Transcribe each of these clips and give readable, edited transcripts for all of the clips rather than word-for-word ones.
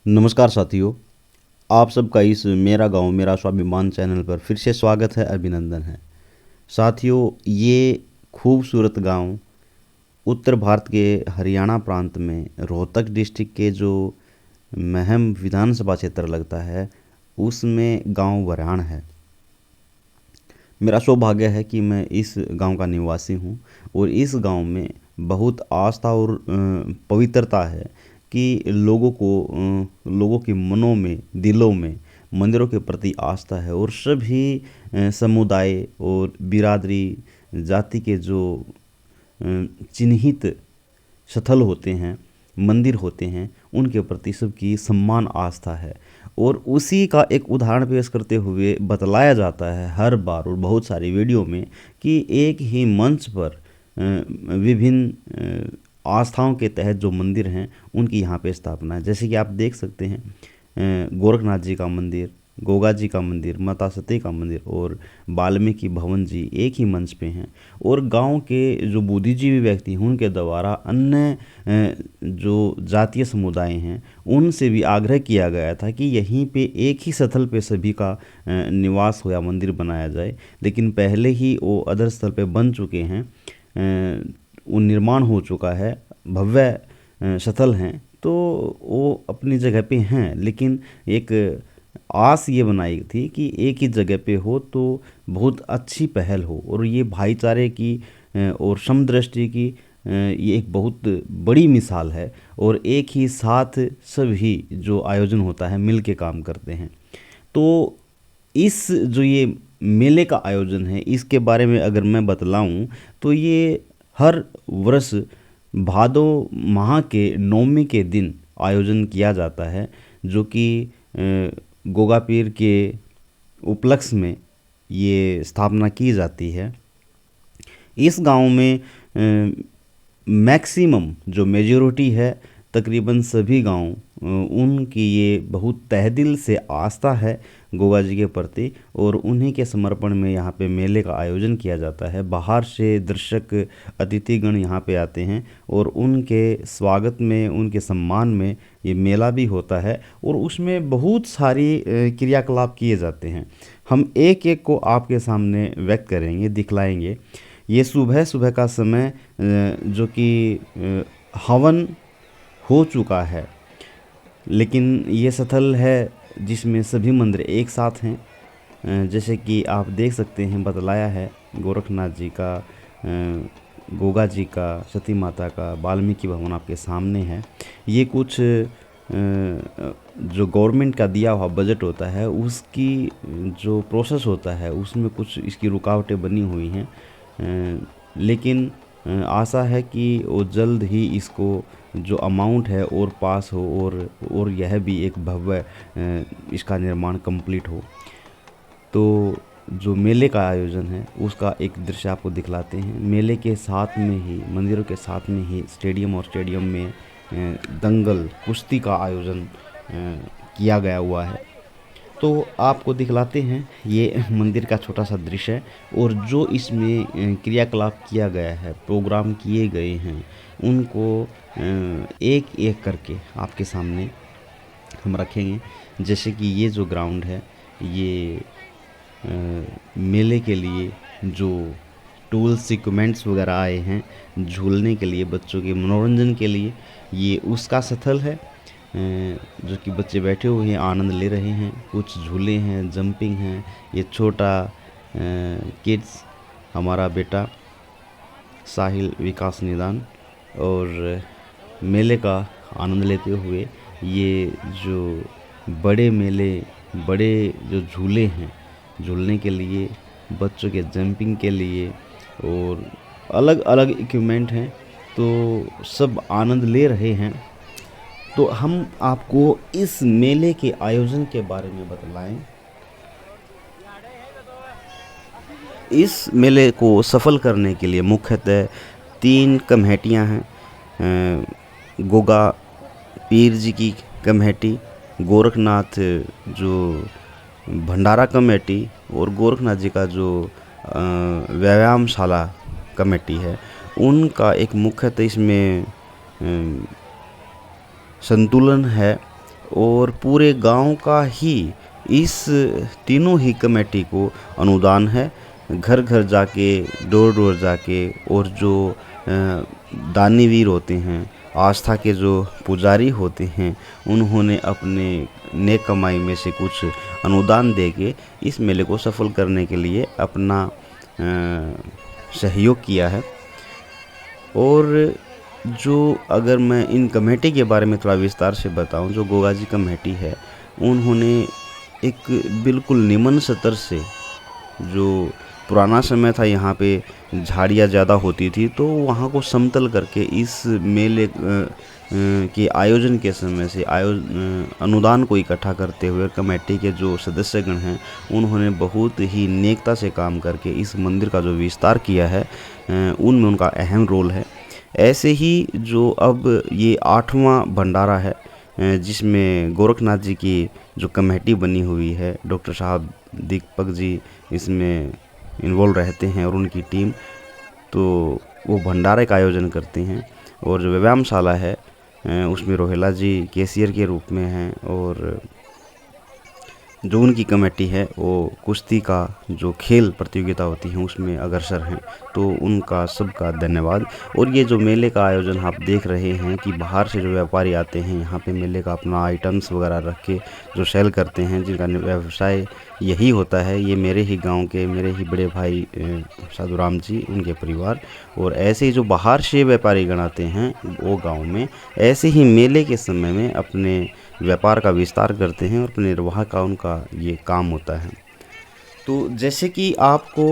नमस्कार साथियों, आप सबका इस मेरा गांव मेरा स्वाभिमान चैनल पर फिर से स्वागत है, अभिनंदन है। साथियों, ये खूबसूरत गांव उत्तर भारत के हरियाणा प्रांत में रोहतक डिस्ट्रिक्ट के जो महम विधानसभा क्षेत्र लगता है, उसमें गांव वराण है। मेरा सौभाग्य है कि मैं इस गांव का निवासी हूं और इस गांव में बहुत आस्था और पवित्रता है कि लोगों के मनों में, दिलों में मंदिरों के प्रति आस्था है और सभी समुदाय और बिरादरी जाति के जो चिन्हित स्थल होते हैं, मंदिर होते हैं, उनके प्रति सबकी सम्मान आस्था है। और उसी का एक उदाहरण पेश करते हुए बतलाया जाता है हर बार और बहुत सारी वीडियो में कि एक ही मंच पर विभिन्न आस्थाओं के तहत जो मंदिर हैं उनकी यहाँ पे स्थापना है। जैसे कि आप देख सकते हैं, गोरखनाथ जी का मंदिर, गोगा जी का मंदिर, माता सती का मंदिर और वाल्मीकि भवन जी एक ही मंच पे हैं। और गांव के जो बुद्धिजीवी व्यक्ति हैं उनके द्वारा अन्य जो जातीय समुदाय हैं उनसे भी आग्रह किया गया था कि यहीं पे एक ही स्थल पे सभी का निवास हो या मंदिर बनाया जाए। लेकिन पहले ही वो अदर स्थल पे बन चुके हैं, वो निर्माण हो चुका है, भव्य स्थल हैं, तो वो अपनी जगह पे हैं। लेकिन एक आस ये बनाई थी कि एक ही जगह पे हो तो बहुत अच्छी पहल हो और ये भाईचारे की और समदृष्टि की ये एक बहुत बड़ी मिसाल है। और एक ही साथ सभी जो आयोजन होता है मिल के काम करते हैं। तो इस जो ये मेले का आयोजन है, इसके बारे में अगर मैं बतलाऊं तो ये हर वर्ष भादो माह के नौमी के दिन आयोजन किया जाता है, जो कि गोगा पीर के उपलक्ष्य में ये स्थापना की जाती है। इस गांव में मैक्सिमम जो मेजॉरिटी है, तकरीबन सभी गांव उनकी ये बहुत तहदिल से आस्था है गोगा जी के प्रति और उन्हीं के समर्पण में यहाँ पे मेले का आयोजन किया जाता है। बाहर से दर्शक अतिथिगण यहाँ पे आते हैं और उनके स्वागत में, उनके सम्मान में ये मेला भी होता है और उसमें बहुत सारी क्रियाकलाप किए जाते हैं। हम एक एक को आपके सामने व्यक्त करेंगे, दिखलाएंगे। ये सुबह सुबह का समय जो कि हवन हो चुका है, लेकिन ये स्थल है जिसमें सभी मंदिर एक साथ हैं। जैसे कि आप देख सकते हैं, बतलाया है गोरखनाथ जी का, गोगा जी का, सती माता का, वाल्मीकि भवन आपके सामने है। ये कुछ जो गवर्नमेंट का दिया हुआ बजट होता है उसकी जो प्रोसेस होता है उसमें कुछ इसकी रुकावटें बनी हुई हैं, लेकिन आशा है कि वो जल्द ही इसको जो अमाउंट है और पास हो और यह भी एक भव्य इसका निर्माण कंप्लीट हो। तो जो मेले का आयोजन है उसका एक दृश्य आपको दिखलाते हैं। मेले के साथ में ही, मंदिरों के साथ में ही स्टेडियम और स्टेडियम में दंगल कुश्ती का आयोजन किया गया हुआ है। तो आपको दिखलाते हैं, ये मंदिर का छोटा सा दृश्य है और जो इसमें क्रियाकलाप किया गया है, प्रोग्राम किए गए हैं, उनको एक एक करके आपके सामने हम रखेंगे। जैसे कि ये जो ग्राउंड है, ये मेले के लिए जो टूल्स इक्विपमेंट्स वगैरह आए हैं झूलने के लिए, बच्चों के मनोरंजन के लिए, ये उसका स्थल है जो कि बच्चे बैठे हुए हैं, आनंद ले रहे हैं। कुछ झूले हैं, जंपिंग हैं। ये छोटा किड्स हमारा बेटा साहिल विकास निदान और मेले का आनंद लेते हुए ये जो बड़े मेले, बड़े जो झूले हैं झूलने के लिए, बच्चों के जंपिंग के लिए और अलग अलग इक्विपमेंट हैं, तो सब आनंद ले रहे हैं। तो हम आपको इस मेले के आयोजन के बारे में बतलाएं। इस मेले को सफल करने के लिए मुख्यतः 3 कमेटियां हैं। गोगा पीर जी की कमेटी, गोरखनाथ जो भंडारा कमेटी और गोरखनाथ जी का जो व्यायामशाला कमेटी है, उनका एक मुख्यतः इसमें संतुलन है और पूरे गांव का ही इस तीनों ही कमेटी को अनुदान है। घर घर जाके, डोर डोर जाके, और जो दानीवीर होते हैं, आस्था के जो पुजारी होते हैं, उन्होंने अपने नेक कमाई में से कुछ अनुदान देके इस मेले को सफल करने के लिए अपना सहयोग किया है। और जो अगर मैं इन कमेटी के बारे में थोड़ा विस्तार से बताऊं, जो गोगा जी कमेटी है, उन्होंने एक बिल्कुल निम्न स्तर से, जो पुराना समय था यहाँ पे झाड़ियाँ ज़्यादा होती थी, तो वहाँ को समतल करके इस मेले के आयोजन के समय से अनुदान को इकट्ठा करते हुए कमेटी के जो सदस्यगण हैं, उन्होंने बहुत ही नेकता से काम करके इस मंदिर का जो विस्तार किया है, उनमें उनका अहम रोल है। ऐसे ही जो अब ये 8वां भंडारा है, जिसमें गोरखनाथ जी की जो कमेटी बनी हुई है, डॉक्टर साहब दीपक जी इसमें इन्वॉल्व रहते हैं और उनकी टीम, तो वो भंडारे का आयोजन करते हैं। और जो व्यायामशाला है, उसमें रोहेला जी कैशियर के रूप में हैं, और जो उनकी कमेटी है वो कुश्ती का जो खेल प्रतियोगिता होती हैं उसमें अग्रसर हैं, तो उनका सबका धन्यवाद। और ये जो मेले का आयोजन आप देख रहे हैं कि बाहर से जो व्यापारी आते हैं यहाँ पे मेले का अपना आइटम्स वगैरह रख के जो सेल करते हैं, जिनका व्यवसाय यही होता है, ये मेरे ही गांव के मेरे ही बड़े भाई साधु राम जी, उनके परिवार। और ऐसे ही जो बाहर से व्यापारी गण आते हैं वो गाँव में ऐसे ही मेले के समय में अपने व्यापार का विस्तार करते हैं और निर्वाह का उनका ये काम होता है। तो जैसे कि आपको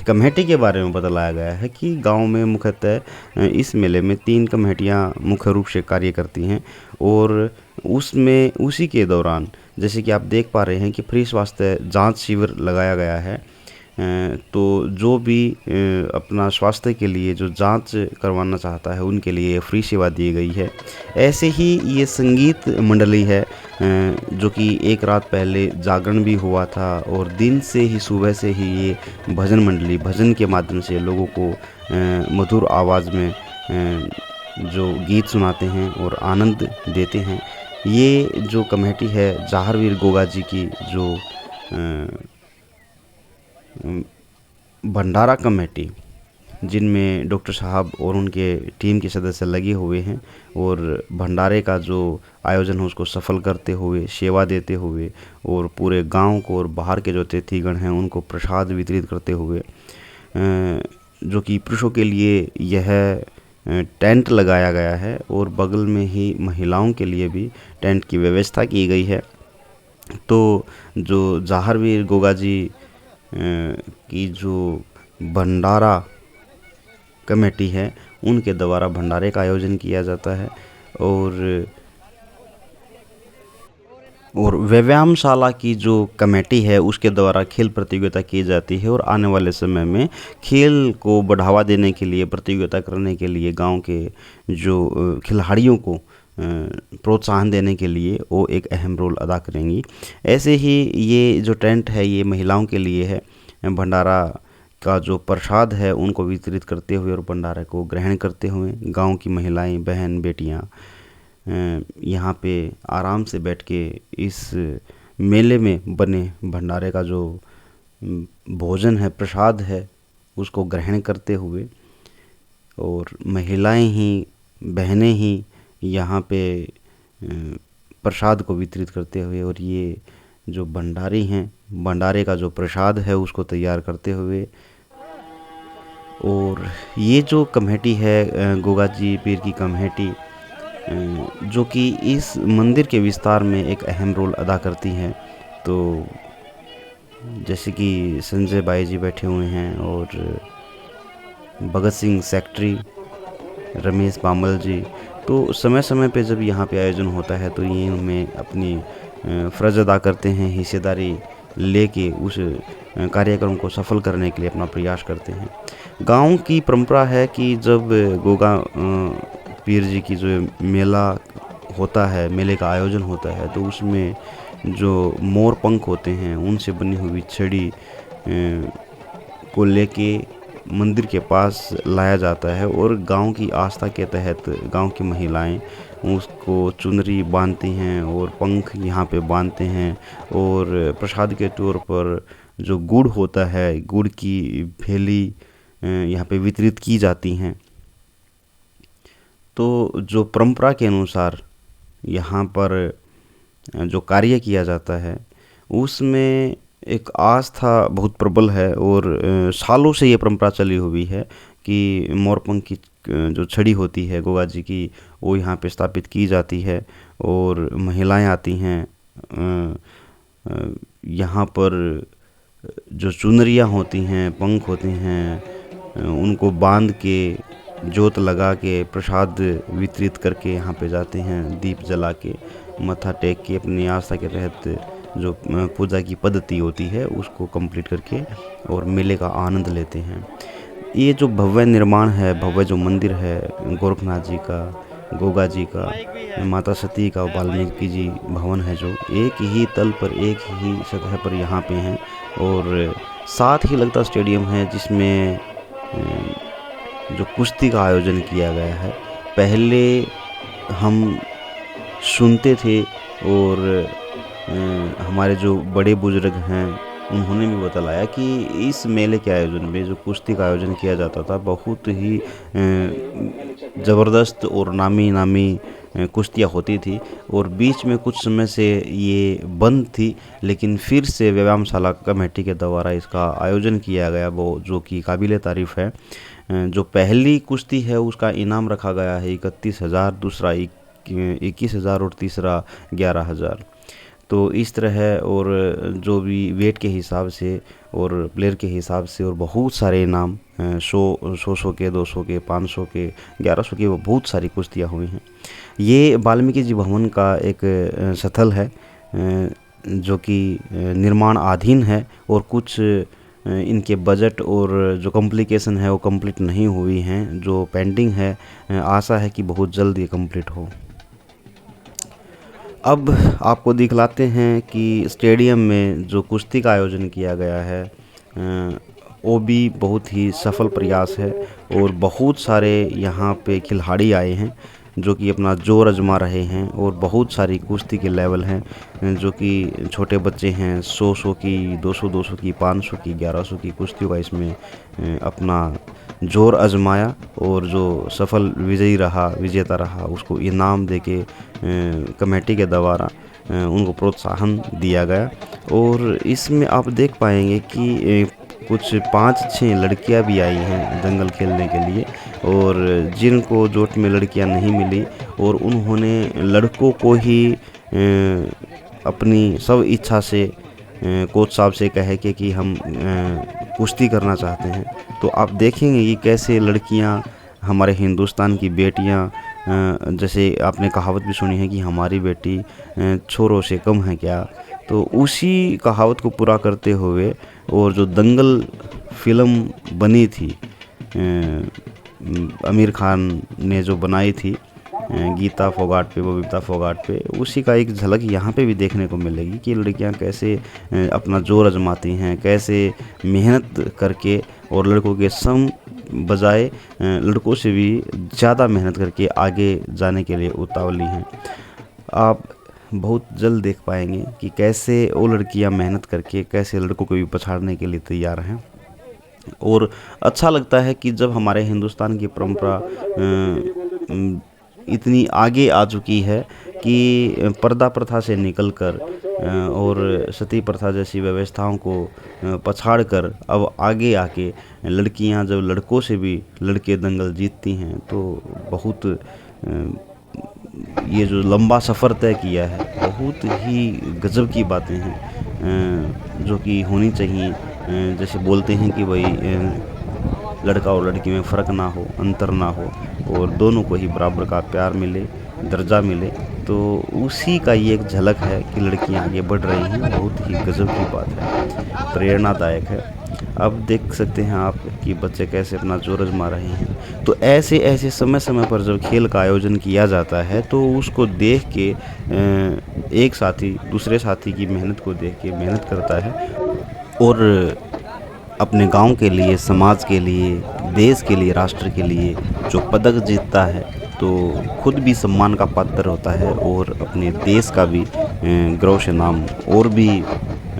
कमेटी के बारे में बतलाया गया है कि गांव में मुख्यतः इस मेले में 3 कमेटियां मुख्य रूप से कार्य करती हैं, और उसमें उसी के दौरान जैसे कि आप देख पा रहे हैं कि फ्री स्वास्थ्य जांच शिविर लगाया गया है। तो जो भी अपना स्वास्थ्य के लिए जो जांच करवाना चाहता है उनके लिए फ्री सेवा दी गई है। ऐसे ही ये संगीत मंडली है, जो कि एक रात पहले जागरण भी हुआ था, और दिन से ही सुबह से ही ये भजन मंडली भजन के माध्यम से लोगों को मधुर आवाज़ में जो गीत सुनाते हैं और आनंद देते हैं। ये जो कमेटी है जहारवीर गोगा जी की जो भंडारा कमेटी, जिनमें डॉक्टर साहब और उनके टीम के सदस्य लगे हुए हैं, और भंडारे का जो आयोजन है उसको सफल करते हुए, सेवा देते हुए, और पूरे गांव को और बाहर के जो अतिथिगण हैं उनको प्रसाद वितरित करते हुए, जो कि पुरुषों के लिए यह टेंट लगाया गया है, और बगल में ही महिलाओं के लिए भी टेंट की व्यवस्था की गई है। तो जो जहारवीर गोगा जी की जो भंडारा कमेटी है उनके द्वारा भंडारे का आयोजन किया जाता है, और व्यायामशाला की जो कमेटी है उसके द्वारा खेल प्रतियोगिता की जाती है। और आने वाले समय में खेल को बढ़ावा देने के लिए, प्रतियोगिता करने के लिए, गांव के जो खिलाड़ियों को प्रोत्साहन देने के लिए वो एक अहम रोल अदा करेंगी। ऐसे ही ये जो टेंट है ये महिलाओं के लिए है। भंडारा का जो प्रसाद है उनको वितरित करते हुए और भंडारे को ग्रहण करते हुए गांव की महिलाएं, बहन, बेटियां यहाँ पे आराम से बैठ के इस मेले में बने भंडारे का जो भोजन है, प्रसाद है, उसको ग्रहण करते हुए, और महिलाएं ही, बहनें ही यहाँ पे प्रसाद को वितरित करते हुए, और ये जो भंडारी हैं भंडारे का जो प्रसाद है उसको तैयार करते हुए। और ये जो कमेटी है गोगा जी पीर की कमेटी, जो कि इस मंदिर के विस्तार में एक अहम रोल अदा करती है। तो जैसे कि संजय भाई जी बैठे हुए हैं, और भगत सिंह सेक्रेटरी, रमेश बामल जी, तो समय समय पे जब यहाँ पे आयोजन होता है तो ये उनमें अपनी फ़र्ज़ अदा करते हैं, हिस्सेदारी लेके उस कार्यक्रम को सफल करने के लिए अपना प्रयास करते हैं। गांव की परंपरा है कि जब गोगा पीर जी की जो मेला होता है, मेले का आयोजन होता है, तो उसमें जो मोर पंख होते हैं उनसे बनी हुई छड़ी को लेके मंदिर के पास लाया जाता है और गांव की आस्था के तहत गांव की महिलाएं उसको चुनरी बांधती हैं और पंख यहाँ पे बांधते हैं। और प्रसाद के तौर पर जो गुड़ होता है, गुड़ की भेली यहाँ पे वितरित की जाती हैं। तो जो परंपरा के अनुसार यहाँ पर जो कार्य किया जाता है उसमें एक आस्था बहुत प्रबल है और सालों से ये परंपरा चली हुई है कि मोरपंख की जो छड़ी होती है गोगा जी की, वो यहाँ पे स्थापित की जाती है और महिलाएं आती हैं। यहाँ पर जो चुनरियाँ होती हैं, पंख होते हैं, उनको बांध के जोत लगा के प्रसाद वितरित करके यहाँ पे जाते हैं, दीप जला के मत्था टेक के अपनी आस्था के तहत जो पूजा की पद्धति होती है उसको कंप्लीट करके और मेले का आनंद लेते हैं। ये जो भव्य निर्माण है, भव्य जो मंदिर है गोरखनाथ जी का, गोगा जी का, माता सती का, वाल्मीकि जी भवन है, जो एक ही तल पर एक ही सतह पर यहाँ पे हैं। और साथ ही लगता स्टेडियम है जिसमें जो कुश्ती का आयोजन किया गया है। पहले हम सुनते थे और हमारे जो बड़े बुजुर्ग हैं उन्होंने भी बतलाया कि इस मेले के आयोजन में जो कुश्ती का आयोजन किया जाता था बहुत ही ज़बरदस्त और नामी कुश्तियाँ होती थी और बीच में कुछ समय से ये बंद थी, लेकिन फिर से व्यायामशाला कमेटी के द्वारा इसका आयोजन किया गया, वो जो कि काबिले तारीफ़ है। जो पहली कुश्ती है उसका इनाम रखा गया है 31,000, दूसरा 21,000 और तीसरा 11,000। तो इस तरह है। और जो भी वेट के हिसाब से और प्लेयर के हिसाब से और बहुत सारे इनाम 100 के, 200 के, 500 के, 1100 के, वो बहुत सारी कुश्तियाँ हुई हैं। ये वाल्मीकि जी भवन का एक स्थल है जो कि निर्माणाधीन है और कुछ इनके बजट और जो कॉम्प्लिकेशन है वो कंप्लीट नहीं हुई हैं, जो पेंडिंग है। आशा है कि बहुत जल्द ये कंप्लीट हो। अब आपको दिखलाते हैं कि स्टेडियम में जो कुश्ती का आयोजन किया गया है वो भी बहुत ही सफल प्रयास है और बहुत सारे यहाँ पे खिलाड़ी आए हैं जो कि अपना जोर आजमा रहे हैं। और बहुत सारी कुश्ती के लेवल हैं जो कि छोटे बच्चे हैं 100 की, 200 की, 500 की, 1100 की कुश्तियों का इसमें अपना जोर आजमाया और जो सफल विजेता रहा उसको इनाम देके कमेटी के द्वारा उनको प्रोत्साहन दिया गया। और इसमें आप देख पाएंगे कि कुछ 5-6 लड़कियां भी आई हैं दंगल खेलने के लिए और जिनको जोट में लड़कियां नहीं मिली और उन्होंने लड़कों को ही अपनी सब इच्छा से कोच साहब से कहे कि हम कुश्ती करना चाहते हैं। तो आप देखेंगे कि कैसे लड़कियां, हमारे हिंदुस्तान की बेटियां, जैसे आपने कहावत भी सुनी है कि हमारी बेटी छोरों से कम है क्या, तो उसी कहावत को पूरा करते हुए और जो दंगल फिल्म बनी थी आमिर खान ने जो बनाई थी गीता फोगाट पे, बबीता फोगाट पे, उसी का एक झलक यहाँ पे भी देखने को मिलेगी कि लड़कियाँ कैसे अपना जोर आजमाती हैं, कैसे मेहनत करके और लड़कों के सम बजाय लड़कों से भी ज़्यादा मेहनत करके आगे जाने के लिए उतावली हैं। आप बहुत जल्द देख पाएंगे कि कैसे वो लड़कियां मेहनत करके कैसे लड़कों को भी पछाड़ने के लिए तैयार हैं। और अच्छा लगता है कि जब हमारे हिंदुस्तान की परंपरा इतनी आगे आ चुकी है कि पर्दा प्रथा से निकलकर और सती प्रथा जैसी व्यवस्थाओं को पछाड़कर अब आगे आके लड़कियां जब लड़कों से भी लड़के दंगल जीतती हैं तो बहुत ये जो लंबा सफ़र तय किया है बहुत ही गजब की बातें हैं जो कि होनी चाहिए। जैसे बोलते हैं कि भाई लड़का और लड़की में फ़र्क ना हो, अंतर ना हो और दोनों को ही बराबर का प्यार मिले, दर्जा मिले, तो उसी का ये एक झलक है कि लड़कियां आगे बढ़ रही हैं। बहुत ही गजब की बात है, प्रेरणादायक है। अब देख सकते हैं आप कि बच्चे कैसे अपना जोर आजमा रहे हैं। तो ऐसे ऐसे समय समय पर जब खेल का आयोजन किया जाता है तो उसको देख के एक साथी दूसरे साथी की मेहनत को देख के मेहनत करता है और अपने गांव के लिए, समाज के लिए, देश के लिए, राष्ट्र के लिए जो पदक जीतता है तो खुद भी सम्मान का पात्र होता है और अपने देश का भी गौरव से नाम और भी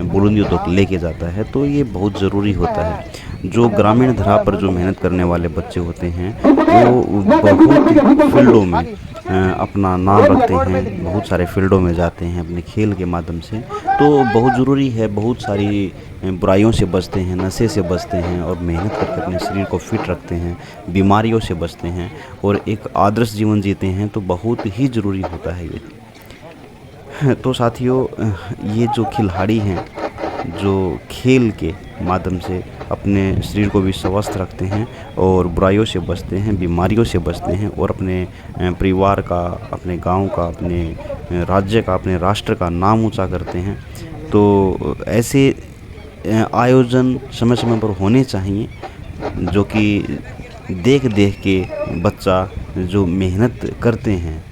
बुलंदियों तक लेके जाता है। तो ये बहुत ज़रूरी होता है। जो ग्रामीण धरा पर जो मेहनत करने वाले बच्चे होते हैं वो बहुत फील्डों में अपना नाम रखते हैं, बहुत सारे फील्डों में जाते हैं अपने खेल के माध्यम से। तो बहुत ज़रूरी है, बहुत सारी बुराइयों से बचते हैं, नशे से बचते हैं और मेहनत करके अपने शरीर को फिट रखते हैं, बीमारियों से बचते हैं और एक आदर्श जीवन जीते हैं। तो बहुत ही ज़रूरी होता है ये। तो साथियों, ये जो खिलाड़ी हैं जो खेल के माध्यम से अपने शरीर को भी स्वस्थ रखते हैं और बुराइयों से बचते हैं, बीमारियों से बचते हैं और अपने परिवार का, अपने गांव का, अपने राज्य का, अपने राष्ट्र का नाम ऊंचा करते हैं। तो ऐसे आयोजन समय समय पर होने चाहिए जो कि देख देख के बच्चा जो मेहनत करते हैं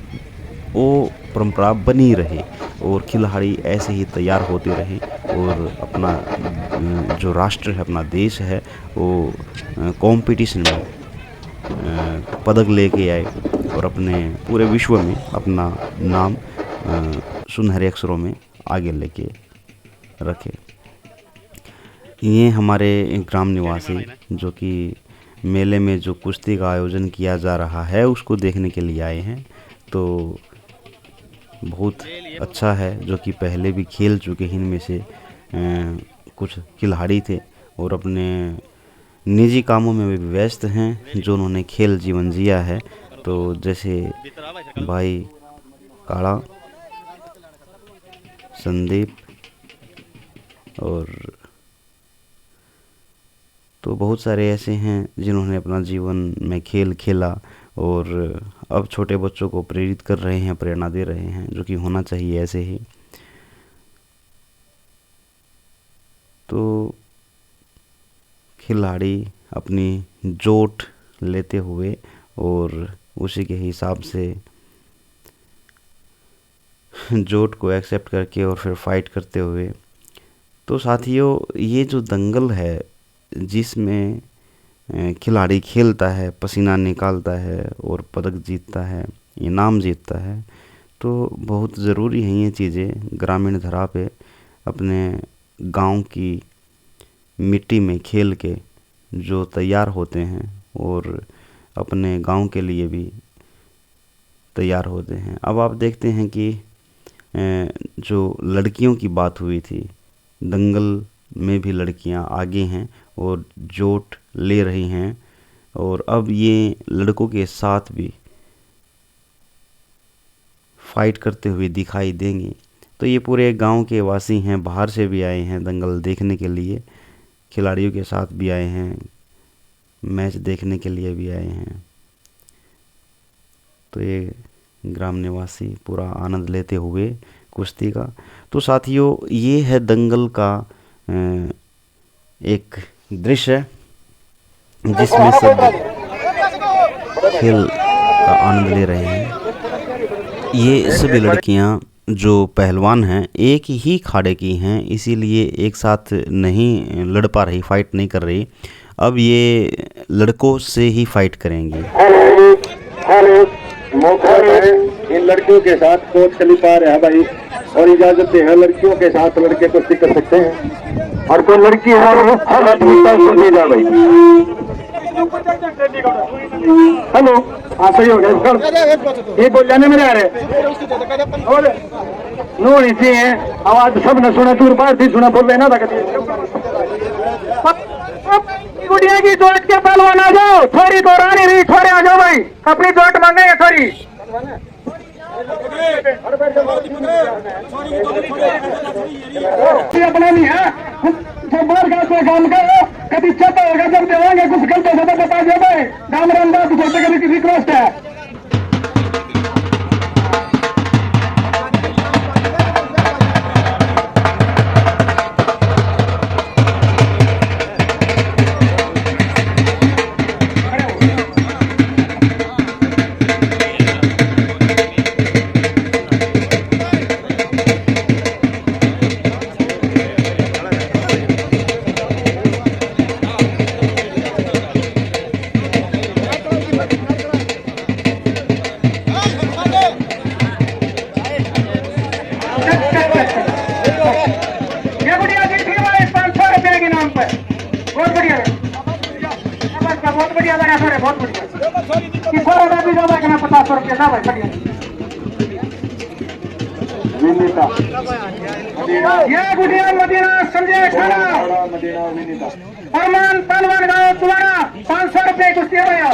वो परंपरा बनी रहे और खिलाड़ी ऐसे ही तैयार होते रहे और अपना जो राष्ट्र है, अपना देश है, वो कंपटीशन में पदक लेके आए और अपने पूरे विश्व में अपना नाम सुनहरे अक्षरों में आगे लेके रखे। ये हमारे ग्राम निवासी जो कि मेले में जो कुश्ती का आयोजन किया जा रहा है उसको देखने के लिए आए हैं। तो बहुत अच्छा है जो कि पहले भी खेल चुके हैं। इनमें से कुछ खिलाड़ी थे और अपने निजी कामों में भी व्यस्त हैं जो उन्होंने खेल जीवन जिया है। तो जैसे भाई काड़ा, संदीप और तो बहुत सारे ऐसे हैं जिन्होंने अपना जीवन में खेल खेला और अब छोटे बच्चों को प्रेरित कर रहे हैं, प्रेरणा दे रहे हैं, जो कि होना चाहिए ऐसे ही। तो खिलाड़ी अपनी जोट लेते हुए और उसी के हिसाब से जोट को एक्सेप्ट करके और फिर फाइट करते हुए। तो साथियों, ये जो दंगल है जिसमें खिलाड़ी खेलता है, पसीना निकालता है और पदक जीतता है, इनाम जीतता है, तो बहुत ज़रूरी हैं ये चीज़ें। ग्रामीण धरा पे अपने गांव की मिट्टी में खेल के जो तैयार होते हैं और अपने गांव के लिए भी तैयार होते हैं। अब आप देखते हैं कि जो लड़कियों की बात हुई थी, दंगल में भी लड़कियां आगे हैं और जोट ले रही हैं और अब ये लड़कों के साथ भी फाइट करते हुए दिखाई देंगे। तो ये पूरे गांव के वासी हैं, बाहर से भी आए हैं दंगल देखने के लिए, खिलाड़ियों के साथ भी आए हैं, मैच देखने के लिए भी आए हैं। तो ये ग्राम निवासी पूरा आनंद लेते हुए कुश्ती का। तो साथियों, ये है दंगल का एक दृश्य जिसमें सब खेल का आनंद ले रहे हैं। ये सभी लड़कियां जो पहलवान हैं एक ही खाड़े की हैं, इसीलिए एक साथ नहीं लड़ पा रही, फाइट नहीं कर रही। अब ये लड़कों से ही फाइट करेंगी। मौका है इन लड़कियों के साथ कोच चली पा रहे हैं भाई, और इजाजत दे है लड़कियों के साथ लड़के कुश्ती कर सकते हैं। और कोई लड़की है भाई। हेलो, हाँ सही हो गया। ये बोल जाने में आ रहे और नो नीचे है आवाज सब न सुना, दूर बाहर थी सुना बोल रहे ना था। गुड़िया की चोट के पहलवान आ जाओ, थोड़ी दौरानी रही, थोड़े आ जाओ भाई, अपनी चोट मांगेंगे थोड़ी। अपना नहीं है, जब बार का काम करो कभी चलता होगा, जब देवांगे कुछ गलत हो तो बता दो भाई। राम राम दास की रिक्वेस्ट है। ये गुड़िया जीत गई भाई 500 रुपए के नाम पर। बहुत बढ़िया बहुत बढ़िया लगा सर, बहुत बढ़िया। किशोर अदा भी जाओ कि मैं 50 रुपये था भाई, बढ़िया। ये गुड़िया मदीना संजय खाना फरमान पहलवान गांव तुम्हारा 500 रुपये कुश्ती है भैया।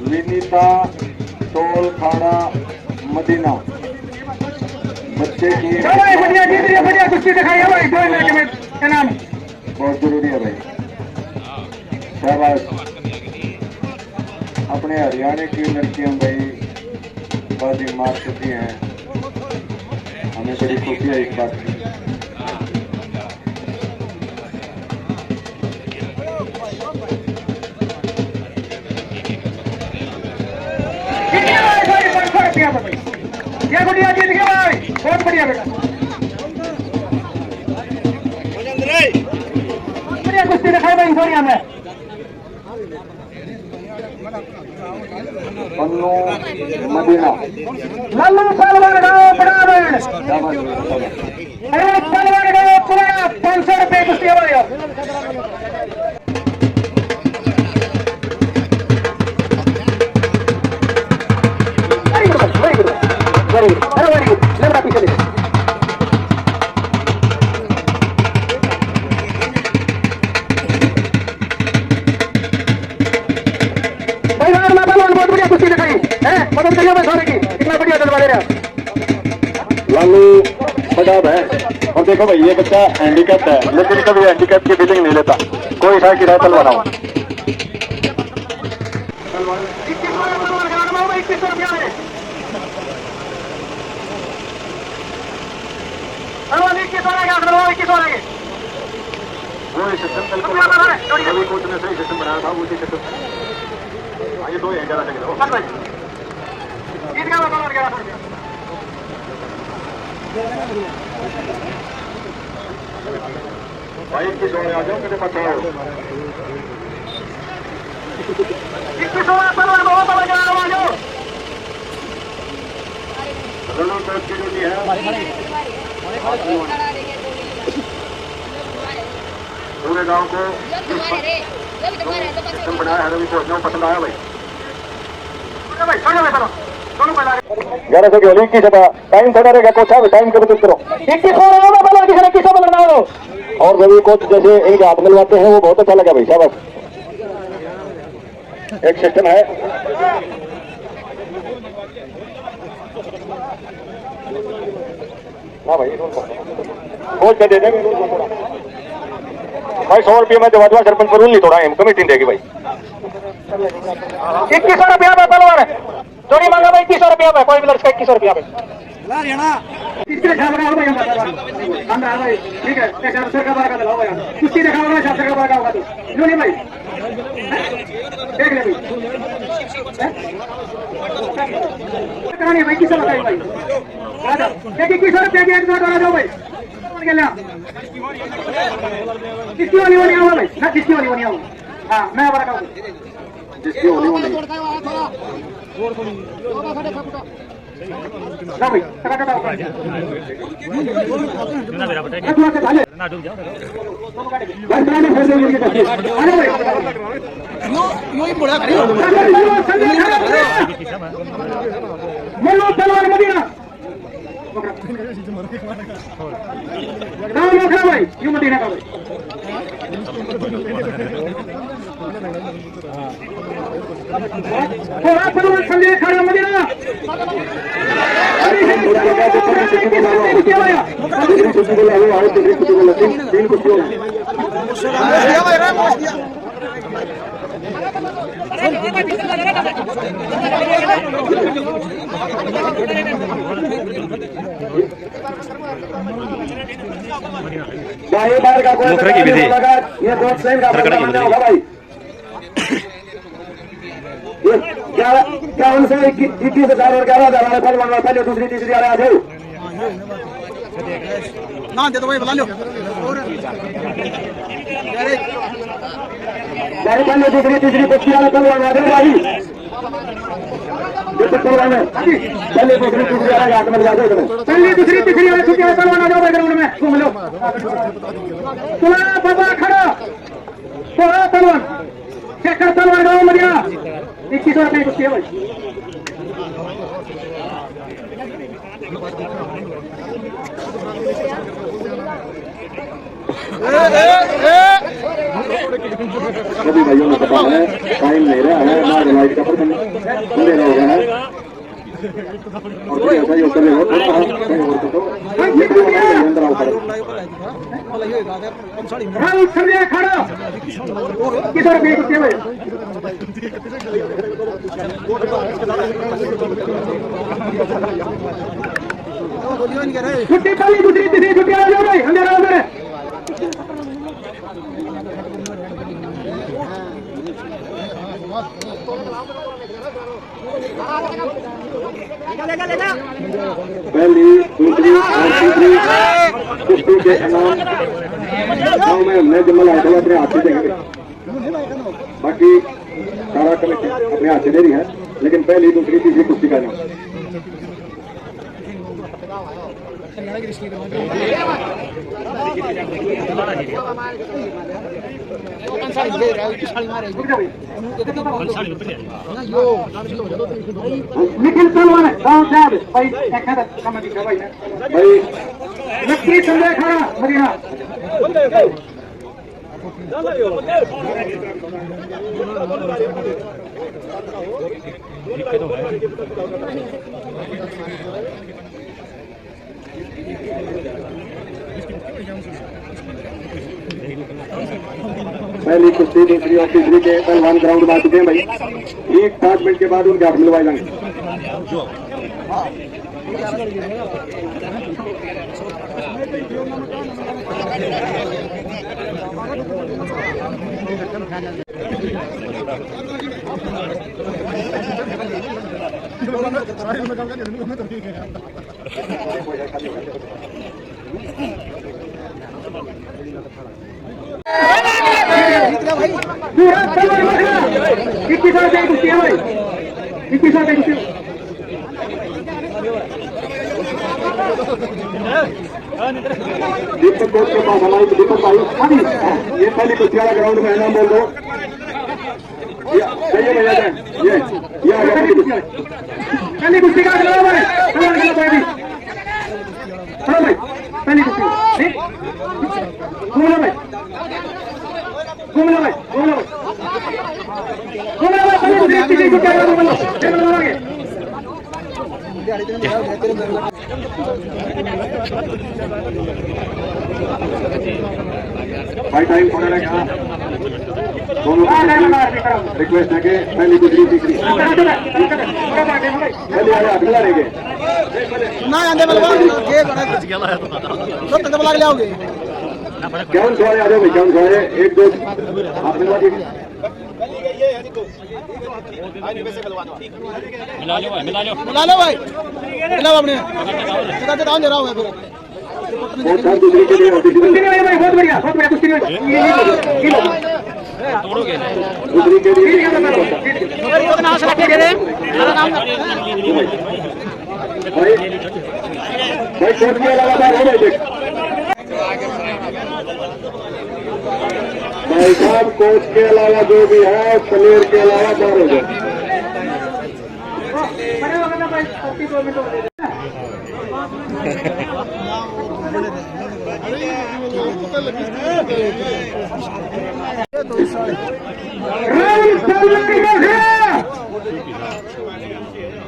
विनीता टोल खाड़ा मदीना बच्चे की भाई बढ़िया जीत रही है, बढ़िया कुश्ती दिखाई है भाई 2 इलाके में क्या नाम बहुत जरूरी है भाई। शाबाश। अपने हरियाणा की लड़कियां भाई बाजी मार चुकी हैं, हमें बड़ी खुशी है इस बात की। ये गुड़िया जीत गया भाई, बहुत बढ़िया बेटा, बढ़िया कुश्ती दिखाई भाई इंदौरिया में। पन्नू मदीना लल्लू पहलवान गांव बराबर, पहलवान गांव तुम्हारा 500 रुपये कुश्ती है भाई। लालू पजाब है। और देखो भाई ये बच्चा हैंडीकैप है, लेकिन कभी हैंडीकैप की फीलिंग नहीं लेता। कोई सा किराया तलवाना हो। 2100 रुपया है। 2100 रहेगा। वही सिस्टम कभी कोच ने सही सिस्टम बनाया था, उसी सिस्टम ये 2 है 11 सेकंड। भाई 2100 में आ जाओ, मेरे पास आओ। 2100 बहुत आ जाओ। दोनों कोच की ड्यूटी है। पूरे गांव को सिस्टम बनाया है, रवि कोच ने पसंद आया भाई। 11 से 21 टाइम थोड़ा रहेगा कोच साहब, टाइम के बचत करो। 2100 बना दो। और रवि कोच जैसे एक हाथ मिलवाते हैं वो बहुत अच्छा लगा भाई, शाबाश। एक सिस्टम है। हाँ भाई कोच क्या दे देंगे भाई। 100 रुपये में जवाब सरपंच पर नहीं, थोड़ा कमेटी देगी भाई। 2100 रुपया में पहलवान जोड़ी मांगा भाई। 2100 रुपया में कोई भी लड़का 2100 रुपया में। इसके छाप रहा भाई हम रहा भाई, ठीक है। सर का बार का दिलाओ भाई, कुश्ती दिखाओ सर का बार का होगा तो जो नहीं भाई देख ले भाई भाई किसा बताइए भाई। राजा देखिए 2100 रुपया की एक बार आ जाओ भाई। किसकी वाली आओ भाई ना, किसकी वाली आओ। हाँ मैं बार का जिसकी होनी वो नहीं। ना भाई टका मदीना भाई यू मदीना का भाई। संजय खाना मदीना ये बहुत सही का बनना होगा भाई। ये 51 से 21,000 और 11,000 वाले पहलवान वाले पहले दूसरी तीसरी आ रहे हैं। ना दे दो भाई बुला लो पहले दूसरी तीसरी कुश्ती वाले पहलवान आ गए भाई। पहले दूसरी तीसरी वाले हाथ में लगा दो। पहले दूसरी तीसरी वाले छुट्टी वाले पहलवान आ जाओ ग्राउंड में घूम लो। थोड़ा बाबा खड़ा थोड़ा पहलवान चेकर पहलवान गाँव में गया 2100 रुपये कुश्ती है भाई। सभी भाइयों ने पता है टाइम नहीं रहा है ना लाइट का पूरे हो गया है और कोई ऐसा ही होकर खड़ा किधर भी छुट्टी पहली दूसरी तीसरी छुट्टी आ जाओ भाई अंधेरा उधर है। पहली दूसरी और तीसरी कुश्ती के इनाम गाँव में हमने जमल आइटल अपने हाथ से देंगे। बाकी सारा कमेटी अपने हाथ से दे रही है लेकिन पहली दूसरी तीसरी कुश्ती का इनाम निखिल सलमान गाँव साहब भाई कमेटी का भाई नक्की संजय खड़ा मदीना पहली कुश्ती दूसरी और तीसरी के पहलवान ग्राउंड में आ चुके हैं भाई। 1-5 मिनट के बाद उनके हाथ मिलवाए जाएंगे। पूरा 2100 रुपये कुश्ती है भाई 2100 रुपये कुश्ती दीपक कोच के पास हमारी दीपक भाई अभी ये पहली कुश्ती वाला ग्राउंड में है नाम बोल दो चाहिए भैया ये पहली कुश्ती का चलो भाई चलो भाई पहली कुश्ती घूम लो भाई घूम लो भाई पहली कुश्ती को क्या करो बोलो भाई टाइम थोड़ा लगा दोनों रिक्वेस्ट है कि पहली दूसरी तीसरी पहले अगला रहेंगे ना आंदे बलवा ये तो बुला के लाओगे क्या सवाल आ जाओ भाई क्या सवाल है 1-2 आप मिलवा दीजिए मिला लो भाई मिलाओ अपने सीधा से डाउन दे रहा हूं मैं फिर बहुत सारी दूसरी के लिए कुश्ती भाई बहुत बढ़िया कुश्ती तोड़ोगे दूसरी के लिए तो नाम से रखे गए भाई कोच के अलावा बाहर हो भाई भाई साहब कोच के अलावा जो भी है प्लेयर के अलावा बाहर हो जाए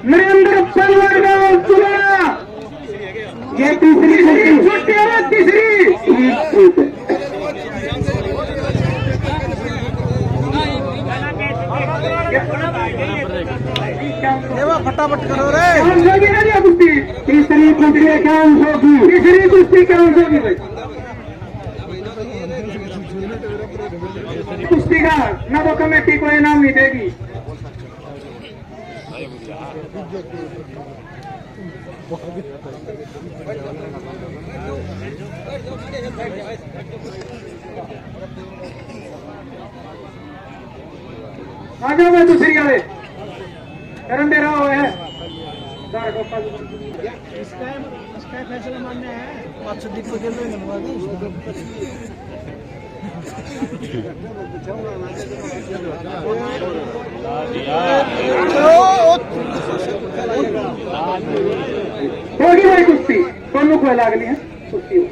नरेंद्र पलवर गाँव चुना ये तीसरी छुट्टी है तीसरी फटाफट करो रे तीसरी कुश्ती काउंट होगी तीसरी कुश्ती काउंट होगी भाई कुश्ती का न तो कमेटी को इनाम नहीं देगी। आ जाओ मैं दूसरी वाले करन दे रहा है इसका फैसला मानना है 500 को जल्दी मिलवा होगी भाई कुश्ती दोनों को लागली है कुश्ती हो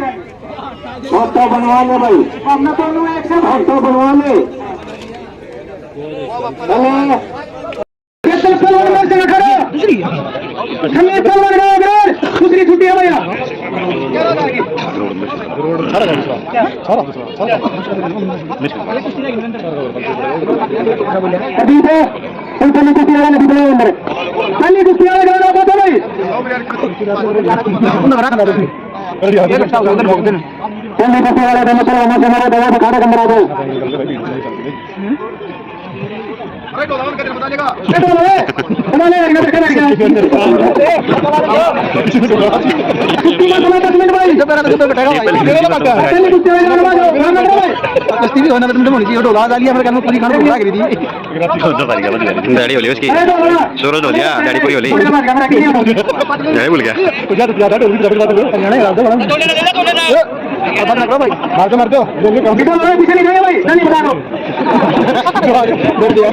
फोटो बनवा ले भाई, फोटो बनवा ले। दूसरी छुट्टी है भैया अभी तो कुश्ती वाला नहीं बोले अंदर खाली कुश्ती वाला गाना बताओ भाई पहले कुश्ती वाला दम पर हमारा दवा दिखाने का दो डैडी होली उसकी सूरज हो गया डैडी पूरी होली डैडी भूल गया मार दो पीछे नहीं गए भाई नहीं बता दो कमाल कर दिया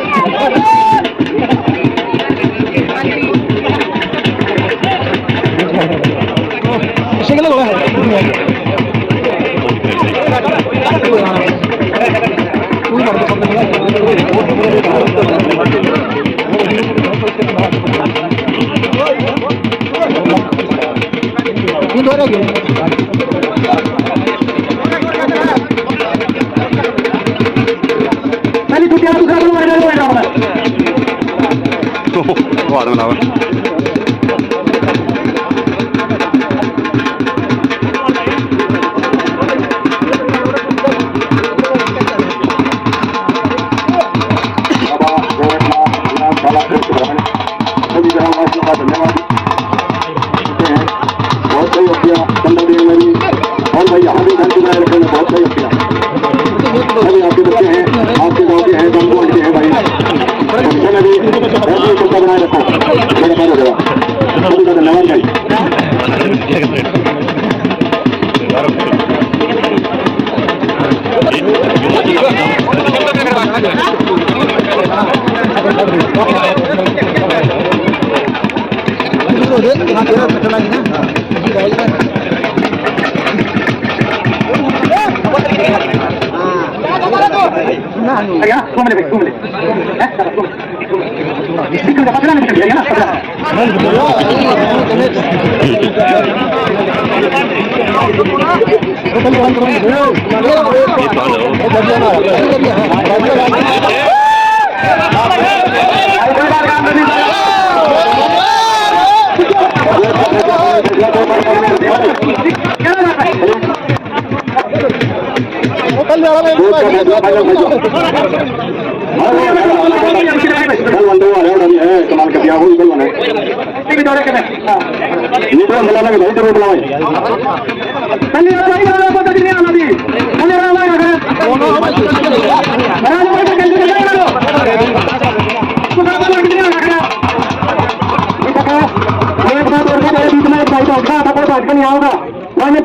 नहीं आओगा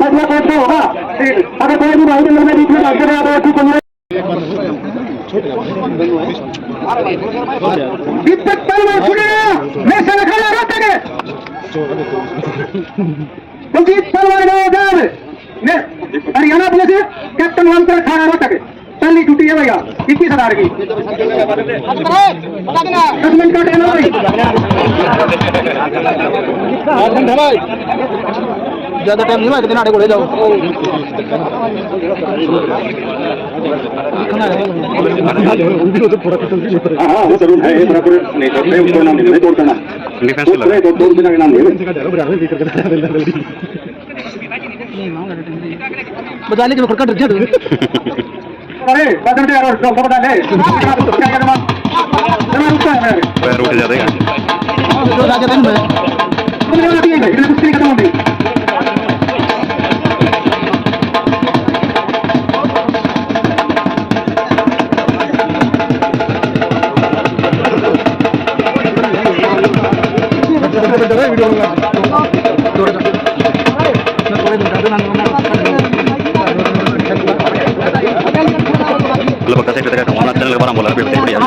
फैसला कैसे होगा अगर कोई भी भाई में बीच में हरियाणा पुलिस कैप्टन वन पर खाना रोटके कल नहीं छुट्टी है भैया 21,000 की 10 मिनट का टाइम है भाई ज्यादा टाइम नहीं है आड़े को ले जाओ हाँ वो जरूर है नहीं करते उसको नाम नहीं तोड़ करना डिफेंस लगा तोड़ देना नाम नहीं बजाने के फटका डर गया अरे बदल दे यार डॉक्टर बता ले क्या करना जमा रुकता है पैर उठ जाते हैं जो राजा दिन में तुम लोग आती है इधर कुछ नहीं खत्म होती lo bakal saya ceritakan mana channel barang bola lebih penting ya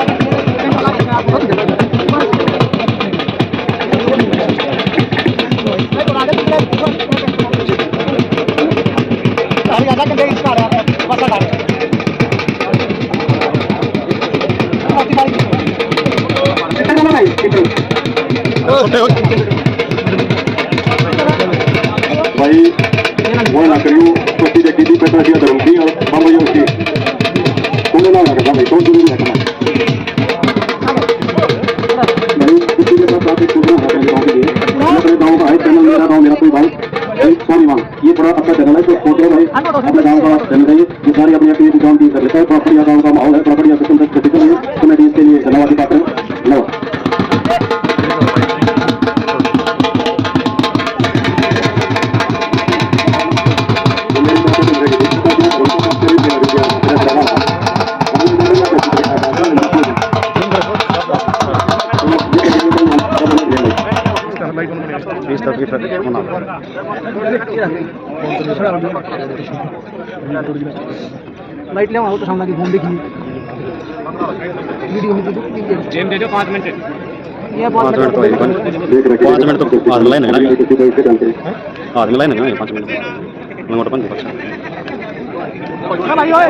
भाई वो ना करियो तो सीधे किसी पे दिया करूंगी और हम ये उसकी कौन ना करता भाई कौन जरूरी है करना भाई किसी के साथ बात करना है गांव के लिए मेरे गांव का है चैनल मेरा गांव मेरा कोई भाई सॉरी मान ये बड़ा अच्छा चैनल है तो फोटो भाई अपने गांव का चैनल है ये सारी अपनी अपनी काम की कर लेता है प्रॉपर्टी गांव का माहौल है प्रॉपर्टी सिस्टम तक क्रिटिकल है तो मैं इसके लिए धन्यवाद पात्र हूं धन्यवाद लाइट ले आओ तो सामने की घूम देखिए वीडियो में जेम दे दो 5 मिनट ये 5 मिनट तो 5 मिनट तो आज लाइन है ना आज लाइन है ना 5 मिनट मैं मोटा बंद कर भाई ओए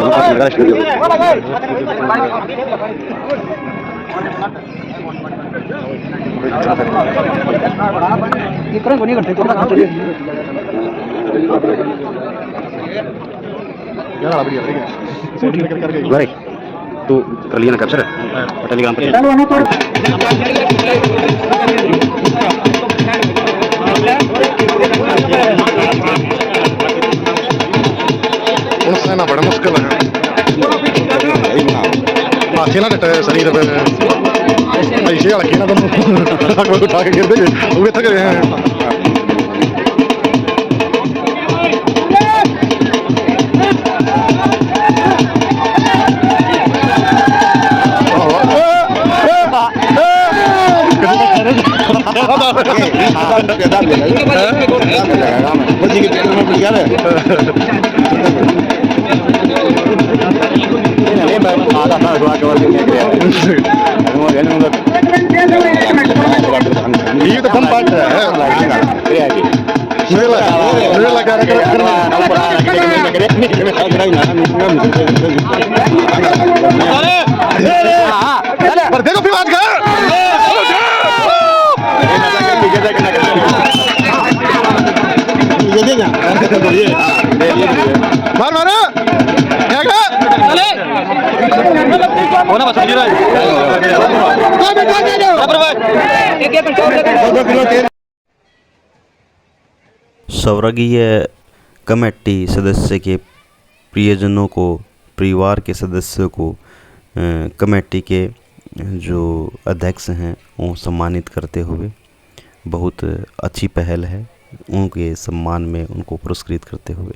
ये करें को नहीं करते थोड़ा काम चलिए भाई तू कर लिया ना कैप्चर टेलीग्राम पर ना बड़ा मुश्किल है हाथी ना कटे शरीर पे ऐसे लगे ना तुम उठा के गिर देंगे वो थक रहे हैं ये तो कम बात है पर देखो फिर बात कर मार मारो क्या होना बस स्वर्गीय कमेटी सदस्य के प्रियजनों को, परिवार के सदस्यों को कमेटी के जो अध्यक्ष हैं वो सम्मानित करते हुए बहुत अच्छी पहल है, उनके सम्मान में उनको पुरस्कृत करते हुए।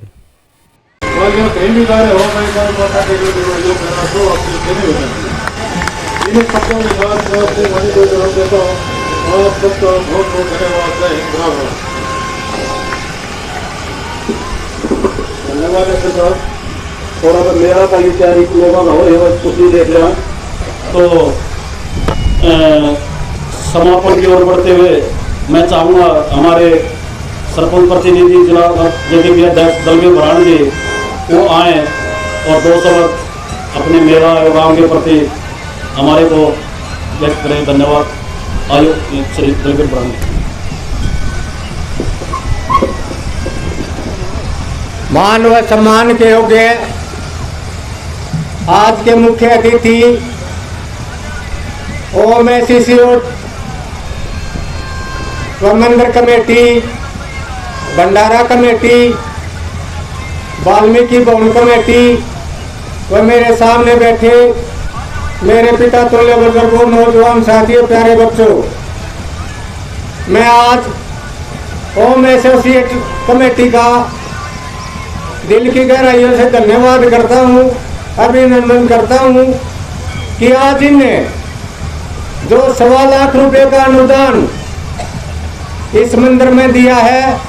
धन्यवाद सर। और अगर मेरा भाईचारी लोगों का हो कुछ नहीं देख रहा तो समापन की ओर बढ़ते हुए मैं चाहूँगा हमारे सरपंच प्रतिनिधि जिला जेडीपी अध्यक्ष दलवीर भराण जी वो आए और 2 शब्द अपने मेला एवं के प्रति हमारे को व्यक्त करें। धन्यवाद। आयो श्री दलवीर ब्राह्मण। मान व सम्मान के योग्य आज के मुख्य अतिथि OMACC व मंदिर कमेटी, भंडारा कमेटी, वाल्मीकि भवन कमेटी व मेरे सामने बैठे मेरे पिता तुल्य बुजुर्गों, नौजवान साथियों, प्यारे बच्चों, मैं आज OMACC कमेटी का दिल की गहराइयों से धन्यवाद करता हूँ, अभिनंदन करता हूँ कि आज इन्हें जो 1.25 लाख रुपए का अनुदान इस मंदिर में दिया है,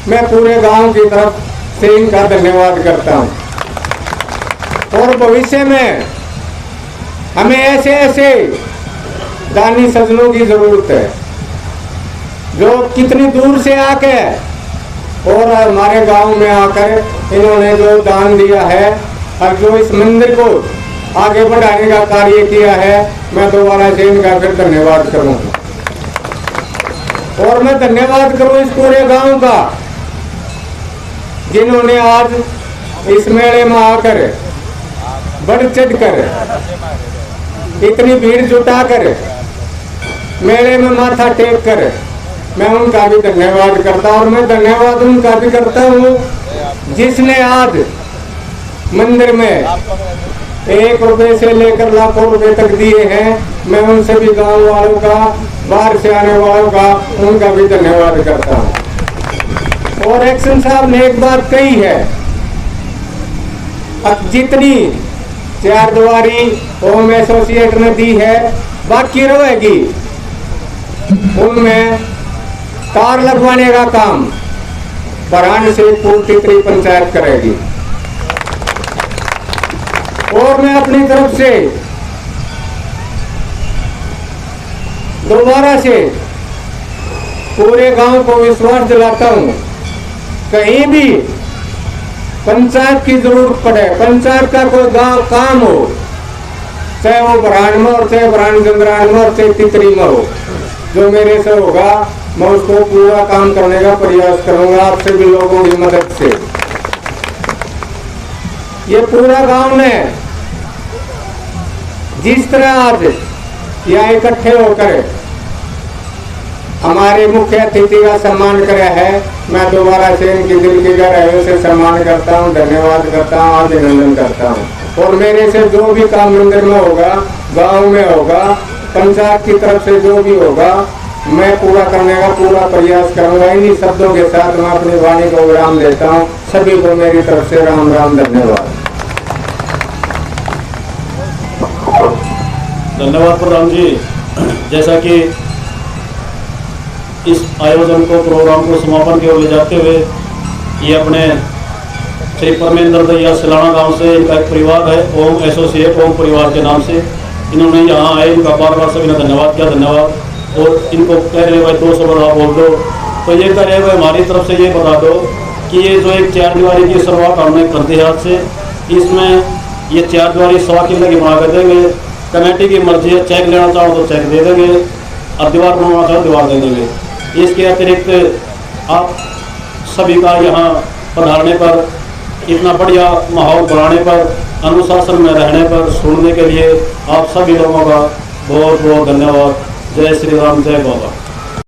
मैं पूरे गांव की तरफ से इनका धन्यवाद करता हूं। और भविष्य में हमें ऐसे ऐसे दानी सज्जनों की जरूरत है जो कितनी दूर से आके और हमारे गांव में आकर इन्होंने जो दान दिया है और जो इस मंदिर को आगे बढ़ाने का कार्य किया है, मैं दोबारा से इनका फिर धन्यवाद करूंगा। और मैं धन्यवाद करूं इस पूरे गांव का जिन्होंने आज इस मेले में आकर बढ़ चढ़ कर इतनी भीड़ जुटाकर मेले में माथा टेक कर, मैं उनका भी धन्यवाद करता हूं। और मैं धन्यवाद उनका भी करता हूं जिसने आज मंदिर में 1 रुपए से लेकर लाखों रुपए तक दिए हैं। मैं उन सभी गांव वालों का, बाहर से आने वालों का, उनका भी धन्यवाद करता हूं। और एक्शन साहब ने एक बात कही है, अब जितनी 4 दीवारी OMACC ने दी है बाकी रहेगी, उनमें तार लगवाने का काम बरान से पूर्ति पंचायत करेगी। और मैं अपनी तरफ से दोबारा से पूरे गांव को विश्वास दिलाता हूं, कहीं भी पंचायत की जरूरत पड़े, पंचायत का कोई गांव काम हो, चाहे वो बरान में और चाहे बरान चंद्रान में और चाहे तितरी में हो, जो मेरे से होगा मैं उसको पूरा काम करने का प्रयास करूंगा आप सभी लोगों की मदद से। ये पूरा गांव ने जिस तरह आज यहाँ इकट्ठे होकर हमारे मुख्य अतिथि का सम्मान किया है, मैं दोबारा से इनकी दिल की गहराइयों से सम्मान करता हूँ, धन्यवाद करता हूँ, अभिनंदन करता हूँ। और मेरे से जो भी काम मंदिर में होगा, गांव में होगा, पंचायत की तरफ से जो भी होगा, मैं पूरा करने का पूरा प्रयास करूंगा। इन्हीं शब्दों के साथ मैं अपनी वाणी को विराम देता हूँ। सभी को मेरी तरफ से राम राम, धन्यवाद। धन्यवाद प्रधान जी। जैसा कि इस आयोजन को, प्रोग्राम को समापन की ओर ले जाते हुए ये अपने श्री परमेंद्र दैया सिलाना गांव से इनका एक परिवार है, OMACC ओम परिवार के नाम से इन्होंने यहाँ आए, इनका बार बार सभी ने धन्यवाद किया, धन्यवाद। और इनको कह रहे भाई 200 बड़ा बोल दो, तो ये कह रहे भाई हमारी तरफ से ये बता दो कि ये जो एक 4 दीवारी की शुरुआत हमने कर दी हाथ से, इसमें ये 4 दीवारी 1.25 किलो की बना कर देंगे। कमेटी की मर्जी है, चेक लेना चाहो तो चेक दे देंगे, अब दीवार बनवाना चाहो दीवार दे देंगे। इसके अतिरिक्त आप सभी का यहाँ पधारने पर, इतना बढ़िया माहौल बनाने पर, अनुशासन में रहने पर, सुनने के लिए आप सभी लोगों का बहुत बहुत धन्यवाद। जय श्री राम, जय बाबा।